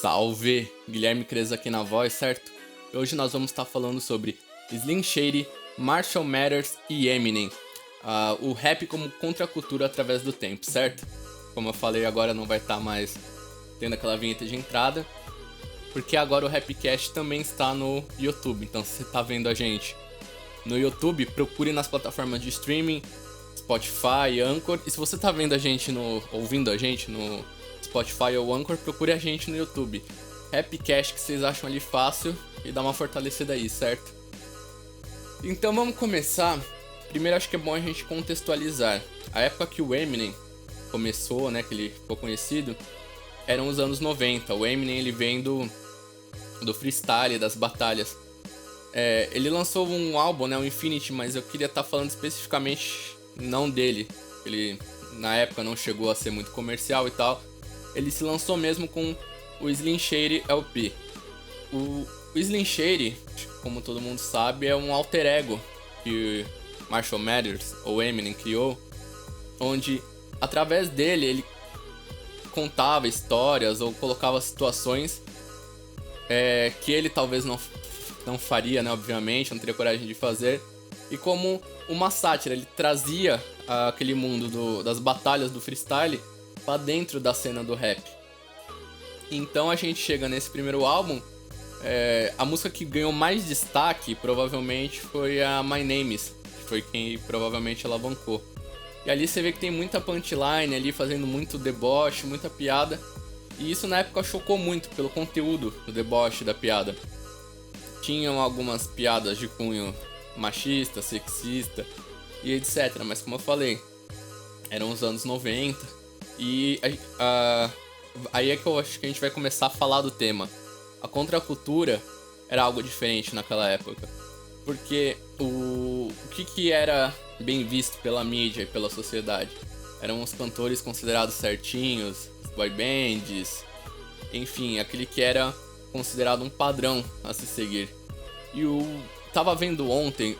Salve! Guilherme Cres aqui na voz, certo? E hoje nós vamos estar falando sobre Slim Shady, Marshall Mathers e Eminem. O rap como contracultura através do tempo, certo? Como eu falei, agora não vai estar mais tendo aquela vinheta de entrada, porque agora o Rapcast também está no YouTube. Então se você está vendo a gente no YouTube, procure nas plataformas de streaming, Spotify, Anchor. E se você está vendo a gente ouvindo a gente no Spotify ou Anchor, procure a gente no YouTube. Rapcast, que vocês acham ali fácil, e dá uma fortalecida aí, certo? Então vamos começar. Primeiro acho que é bom a gente contextualizar. A época que o Eminem começou, né, que ele ficou conhecido, eram os anos 90. O Eminem, ele vem do freestyle, das batalhas. Ele lançou um álbum, né, o Infinity, mas eu queria estar falando especificamente não dele. Ele na época não chegou a ser muito comercial e tal. Ele se lançou mesmo com o Slim Shady LP. O Slim Shady, como todo mundo sabe, é um alter ego que Marshall Mathers ou Eminem criou, onde através dele ele contava histórias ou colocava situações que ele talvez não faria, né, obviamente, não teria coragem de fazer. E como uma sátira, ele trazia aquele mundo das batalhas do freestyle pra dentro da cena do rap. Então a gente chega nesse primeiro álbum, a música que ganhou mais destaque provavelmente foi a My Name Is, que foi quem provavelmente alavancou. E ali você vê que tem muita punchline ali, fazendo muito deboche, muita piada. E isso na época chocou muito pelo conteúdo do deboche, da piada. Tinham algumas piadas de cunho machista, sexista e etc. Mas como eu falei, eram os anos 90. E aí é que eu acho que a gente vai começar a falar do tema. A contracultura era algo diferente naquela época. Porque o que era bem visto pela mídia e pela sociedade? Eram os cantores considerados certinhos, boy bands, enfim, aquele que era considerado um padrão a se seguir. E tava vendo ontem,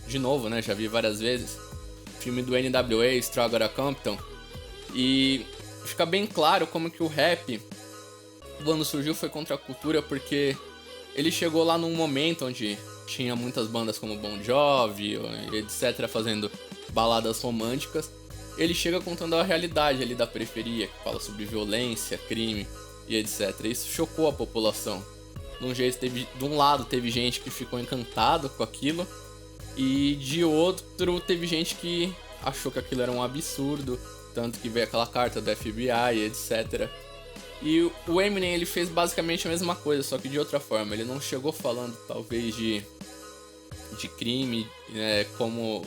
de novo, né, já vi várias vezes, o filme do NWA, Straight Outta Compton, e fica bem claro como que o rap, quando surgiu, foi contra a cultura, porque ele chegou lá num momento onde tinha muitas bandas como Bon Jovi, etc, fazendo baladas românticas. Ele chega contando a realidade ali da periferia, que fala sobre violência, crime e etc. Isso chocou a população. De um lado teve gente que ficou encantado com aquilo, e de outro teve gente que achou que aquilo era um absurdo, tanto que veio aquela carta do FBI e etc. E o Eminem, ele fez basicamente a mesma coisa, só que de outra forma. Ele não chegou falando talvez de crime,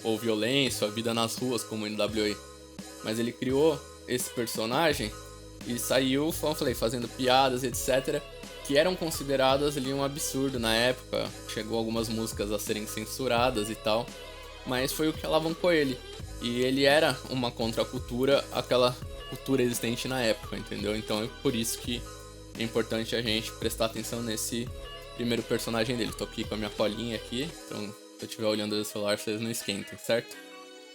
ou violência, a vida nas ruas como o NWA. Mas ele criou esse personagem e saiu, como eu falei, fazendo piadas, etc, que eram consideradas ali um absurdo na época. Chegou algumas músicas a serem censuradas e tal, mas foi o que alavancou ele. E ele era uma contracultura àquela cultura existente na época, entendeu? Então é por isso que é importante a gente prestar atenção nesse primeiro personagem dele. Tô aqui com a minha colinha aqui, então se eu estiver olhando o celular, vocês não esquentem, certo?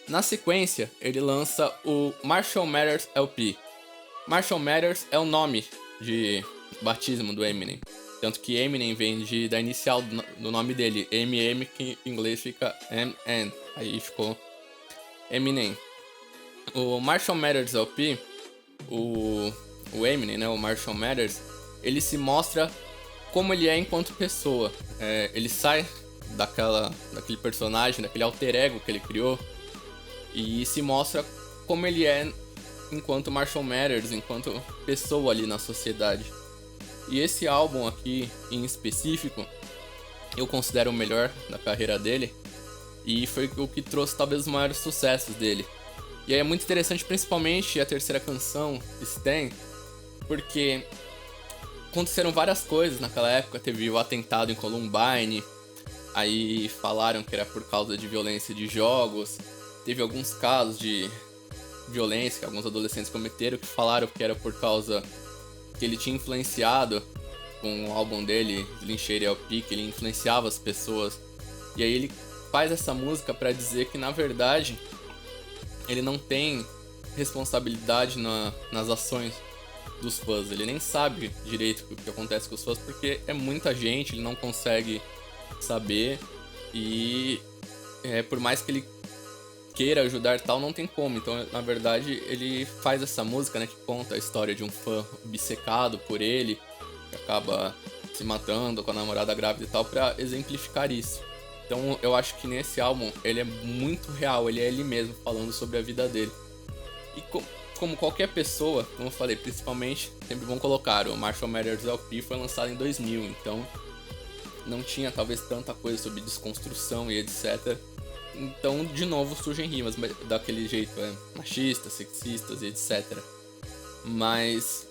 Na sequência, ele lança o Marshall Mathers LP. Marshall Mathers é o nome de batismo do Eminem. Tanto que Eminem vem da inicial do nome dele, MM, que em inglês fica MN. Aí ficou Eminem. O Marshall Mathers LP, o Eminem, né, o Marshall Mathers, ele se mostra como ele é enquanto pessoa. Ele sai daquele personagem, daquele alter ego que ele criou, e se mostra como ele é enquanto Marshall Mathers, enquanto pessoa ali na sociedade. E esse álbum aqui, em específico, eu considero o melhor da carreira dele, e foi o que trouxe talvez os maiores sucessos dele. E aí é muito interessante, principalmente a terceira canção, Stan, porque aconteceram várias coisas naquela época. Teve o atentado em Columbine, aí falaram que era por causa de violência de jogos. Teve alguns casos de violência que alguns adolescentes cometeram, que falaram que era por causa que ele tinha influenciado com o álbum dele, Slim Shady LP, que ele influenciava as pessoas. E aí ele faz essa música pra dizer que, na verdade, ele não tem responsabilidade nas ações dos fãs. Ele nem sabe direito o que acontece com os fãs, porque é muita gente, ele não consegue saber. E por mais que ele queira ajudar tal, não tem como. Então, na verdade, ele faz essa música, né, que conta a história de um fã obcecado por ele, que acaba se matando com a namorada grávida e tal, pra exemplificar isso. Então, eu acho que nesse álbum, ele é muito real, ele é ele mesmo, falando sobre a vida dele. E como qualquer pessoa, como eu falei, principalmente, sempre vão colocar, o Marshall Mathers LP foi lançado em 2000, então não tinha talvez tanta coisa sobre desconstrução e etc. Então, de novo, surgem rimas daquele jeito, machistas, sexistas e etc. Mas,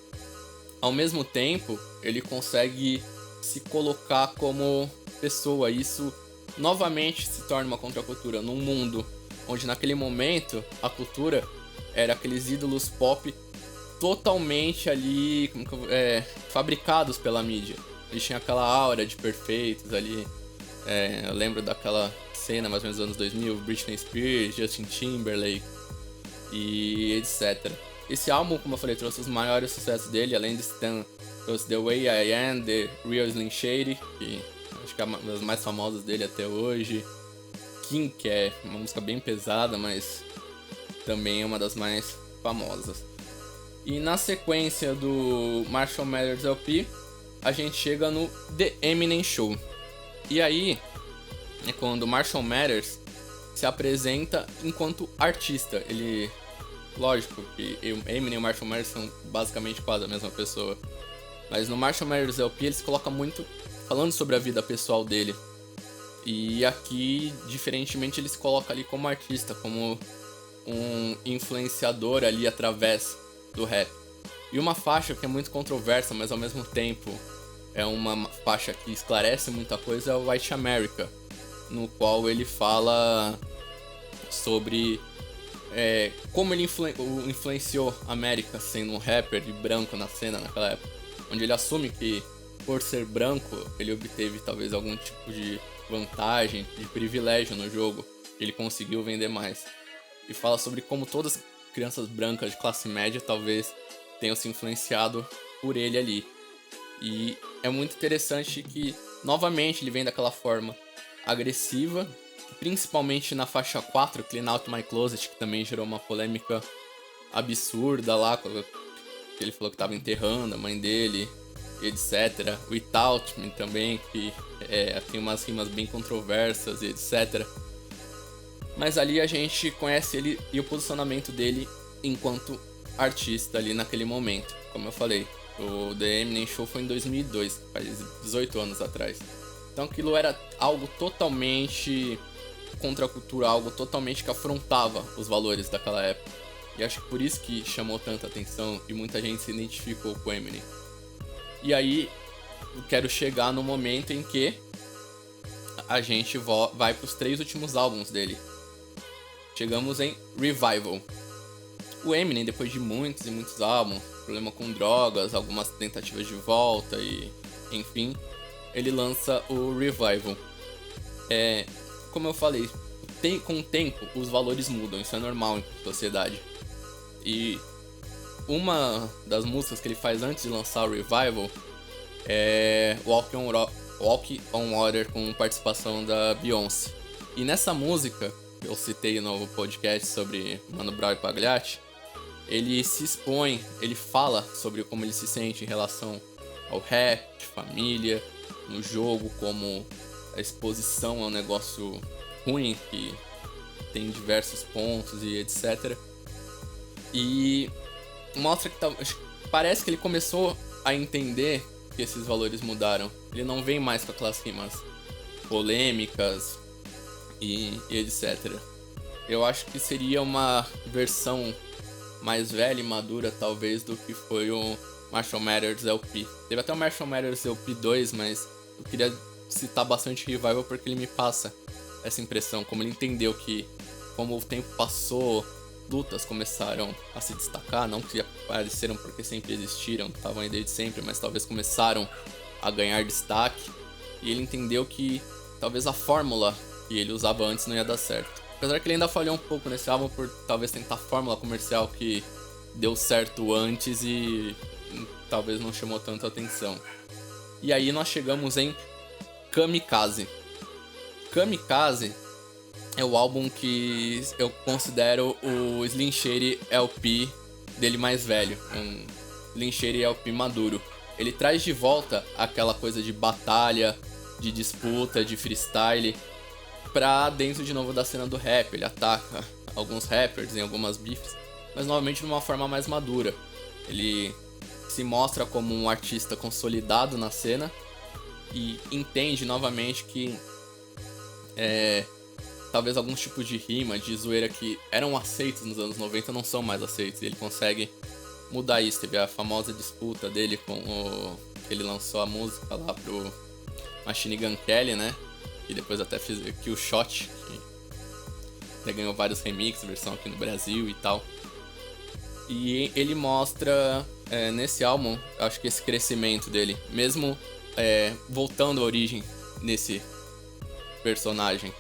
ao mesmo tempo, ele consegue se colocar como pessoa. Isso, novamente, se torna uma contracultura num mundo onde, naquele momento, a cultura era aqueles ídolos pop totalmente ali, fabricados pela mídia. Eles tinham aquela aura de perfeitos ali. Eu lembro daquela cena, mais ou menos dos anos 2000, Britney Spears, Justin Timberlake e etc. Esse álbum, como eu falei, trouxe os maiores sucessos dele, além de Stan, trouxe The Way I Am, The Real Slim Shady, que acho que é uma das mais famosas dele até hoje. King, que é uma música bem pesada, mas também é uma das mais famosas. E na sequência do Marshall Mathers LP, a gente chega no The Eminem Show. E aí é quando Marshall Mathers se apresenta enquanto artista. Ele, lógico que Eminem e Marshall Mathers são basicamente quase a mesma pessoa, mas no Marshall Mathers LP ele se coloca muito falando sobre a vida pessoal dele. E aqui, diferentemente, ele se coloca ali como artista, como um influenciador ali através do rap. E uma faixa que é muito controversa, mas ao mesmo tempo é uma faixa que esclarece muita coisa, é o White America, no qual ele fala sobre como ele influenciou a América sendo um rapper e branco na cena naquela época, onde ele assume que por ser branco ele obteve talvez algum tipo de vantagem, de privilégio no jogo, ele conseguiu vender mais. E fala sobre como todas as crianças brancas de classe média talvez tenham se influenciado por ele ali. E é muito interessante que, novamente, ele vem daquela forma agressiva, principalmente na faixa 4, Clean Out My Closet, que também gerou uma polêmica absurda lá, que ele falou que estava enterrando a mãe dele, etc. Without Me também, que tem umas rimas bem controversas e etc. Mas ali a gente conhece ele e o posicionamento dele enquanto artista ali naquele momento. Como eu falei, o The Eminem Show foi em 2002, faz 18 anos atrás. Então aquilo era algo totalmente contra a cultura, algo totalmente que afrontava os valores daquela época. E acho que por isso que chamou tanta atenção e muita gente se identificou com o Eminem. E aí eu quero chegar no momento em que a gente vai para os 3 últimos álbuns dele. Chegamos em Revival. O Eminem, depois de muitos e muitos álbuns, problema com drogas, algumas tentativas de volta e enfim, ele lança o Revival. Como eu falei, com o tempo os valores mudam, isso é normal em sociedade. E uma das músicas que ele faz antes de lançar o Revival é Walk on Water, com participação da Beyoncé. E nessa música, que eu citei no podcast sobre Mano Brown e Pagliatti, ele se expõe, ele fala sobre como ele se sente em relação ao rap, família, no jogo, como a exposição é um negócio ruim, que tem diversos pontos e etc. E mostra que parece que ele começou a entender que esses valores mudaram. Ele não vem mais com aquelas rimas polêmicas e etc. Eu acho que seria uma versão mais velha e madura, talvez, do que foi o Marshall Mathers LP. Teve até o Marshall Mathers LP 2, mas eu queria citar bastante Revival porque ele me passa essa impressão, como ele entendeu que, como o tempo passou, lutas começaram a se destacar, não que apareceram porque sempre existiram, estavam aí desde sempre, mas talvez começaram a ganhar destaque, e ele entendeu que talvez a fórmula que ele usava antes não ia dar certo. Apesar que ele ainda falhou um pouco nesse álbum por talvez tentar a fórmula comercial que deu certo antes e talvez não chamou tanta atenção. E aí nós chegamos em Kamikaze. Kamikaze é o álbum que eu considero o Slim Shady LP dele mais velho, um Slim Shady LP maduro. Ele traz de volta aquela coisa de batalha, de disputa, de freestyle pra dentro de novo da cena do rap. Ele ataca alguns rappers em algumas beefs, mas novamente de uma forma mais madura. Ele se mostra como um artista consolidado na cena e entende novamente que talvez alguns tipos de rima, de zoeira que eram aceitos nos anos 90 não são mais aceitos. E ele consegue mudar isso. Teve a famosa disputa dele com o... ele lançou a música lá pro Machine Gun Kelly, né? E depois até fez aqui o Shot, que ganhou vários remixes, versão aqui no Brasil e tal. E ele mostra nesse álbum, acho que esse crescimento dele, mesmo voltando à origem nesse personagem.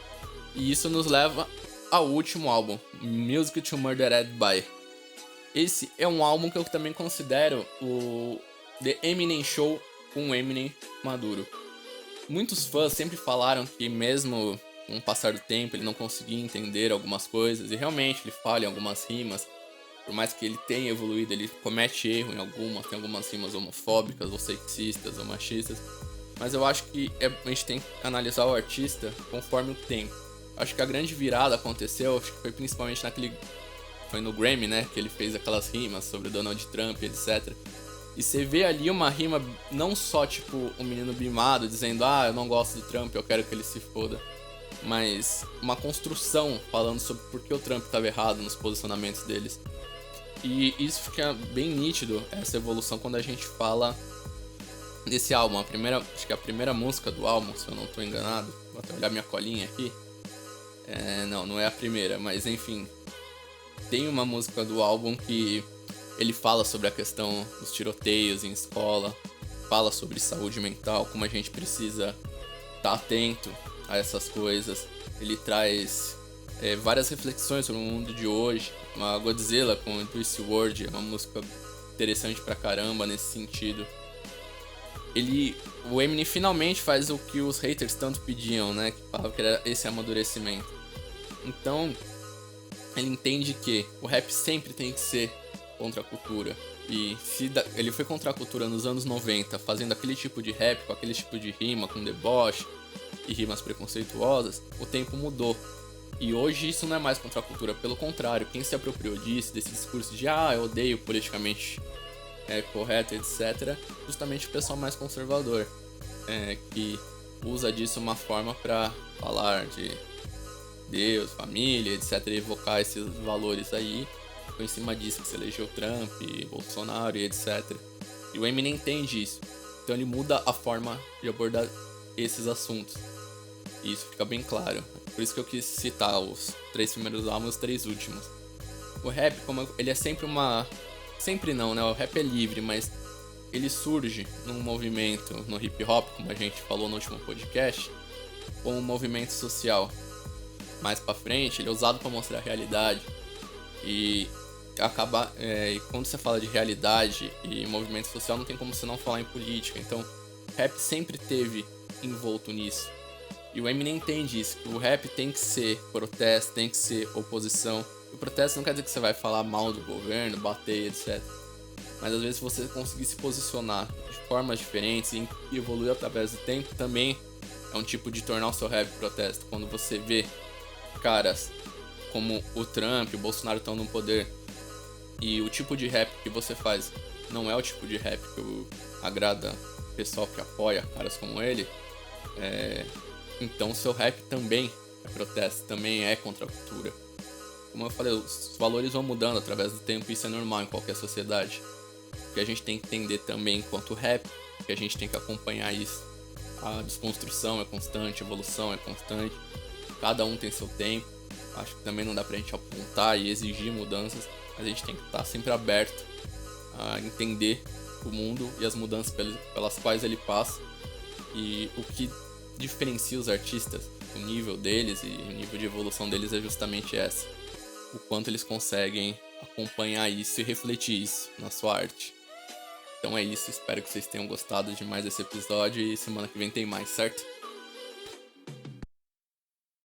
E isso nos leva ao último álbum, Music to Murdered By. Esse é um álbum que eu também considero o The Eminem Show com o Eminem maduro. Muitos fãs sempre falaram que mesmo com o passar do tempo ele não conseguia entender algumas coisas, e realmente ele falha em algumas rimas. Por mais que ele tenha evoluído, ele comete erro em algumas, tem algumas rimas homofóbicas, ou sexistas, ou machistas. Mas eu acho que a gente tem que analisar o artista conforme o tempo. Acho que a grande virada aconteceu, acho que foi principalmente foi no Grammy, né, que ele fez aquelas rimas sobre o Donald Trump, etc. E você vê ali uma rima não só tipo um menino bimado dizendo eu não gosto do Trump, eu quero que ele se foda, mas uma construção falando sobre por que o Trump estava errado nos posicionamentos deles. E isso fica bem nítido, essa evolução, quando a gente fala desse álbum. Acho que a primeira música do álbum, se eu não tô enganado, vou até olhar minha colinha aqui. Não é a primeira, mas enfim, tem uma música do álbum que ele fala sobre a questão dos tiroteios em escola, fala sobre saúde mental, como a gente precisa estar atento a essas coisas. Ele traz várias reflexões sobre o mundo de hoje. Uma Godzilla com Juice WRLD é uma música interessante pra caramba nesse sentido. O Eminem finalmente faz o que os haters tanto pediam, né? Que falavam que era esse amadurecimento. Então, ele entende que o rap sempre tem que ser contra a cultura. E ele foi contra a cultura nos anos 90, fazendo aquele tipo de rap, com aquele tipo de rima, com deboche e rimas preconceituosas, o tempo mudou. E hoje isso não é mais contra a cultura, pelo contrário, quem se apropriou disso, desse discurso de eu odeio politicamente correto, etc., justamente o pessoal mais conservador, que usa disso uma forma para falar de Deus, família, etc., e evocar esses valores aí. Foi em cima disso que se elegeu Trump, Bolsonaro e etc. E o Eminem entende isso, então ele muda a forma de abordar esses assuntos. E isso fica bem claro. Por isso que eu quis citar os 3 primeiros álbuns e os 3 últimos. O rap, ele é sempre uma... Sempre não, né? O rap é livre, mas ele surge num movimento no hip hop, como a gente falou no último podcast, como um movimento social. Mais pra frente, ele é usado para mostrar a realidade. E quando você fala de realidade e movimento social, não tem como você não falar em política. Então, rap sempre teve envolto nisso. E o Eminem entende isso, que o rap tem que ser protesto, tem que ser oposição. O protesto não quer dizer que você vai falar mal do governo, bater, etc. Mas às vezes você conseguir se posicionar de formas diferentes e evoluir através do tempo também é um tipo de tornar o seu rap protesto. Quando você vê caras como o Trump, o Bolsonaro estão no poder e o tipo de rap que você faz não é o tipo de rap que agrada o pessoal que apoia caras como ele, então o seu rap também é protesto, também é contra a cultura. Como eu falei, os valores vão mudando através do tempo, e isso é normal em qualquer sociedade. O que a gente tem que entender também enquanto rap, que a gente tem que acompanhar isso. A desconstrução é constante, a evolução é constante, cada um tem seu tempo. Acho que também não dá pra gente apontar e exigir mudanças, mas a gente tem que estar sempre aberto a entender o mundo e as mudanças pelas quais ele passa. E o que diferencia os artistas, o nível deles e o nível de evolução deles é justamente essa. O quanto eles conseguem acompanhar isso e refletir isso na sua arte. Então é isso, espero que vocês tenham gostado de mais esse episódio e semana que vem tem mais, certo?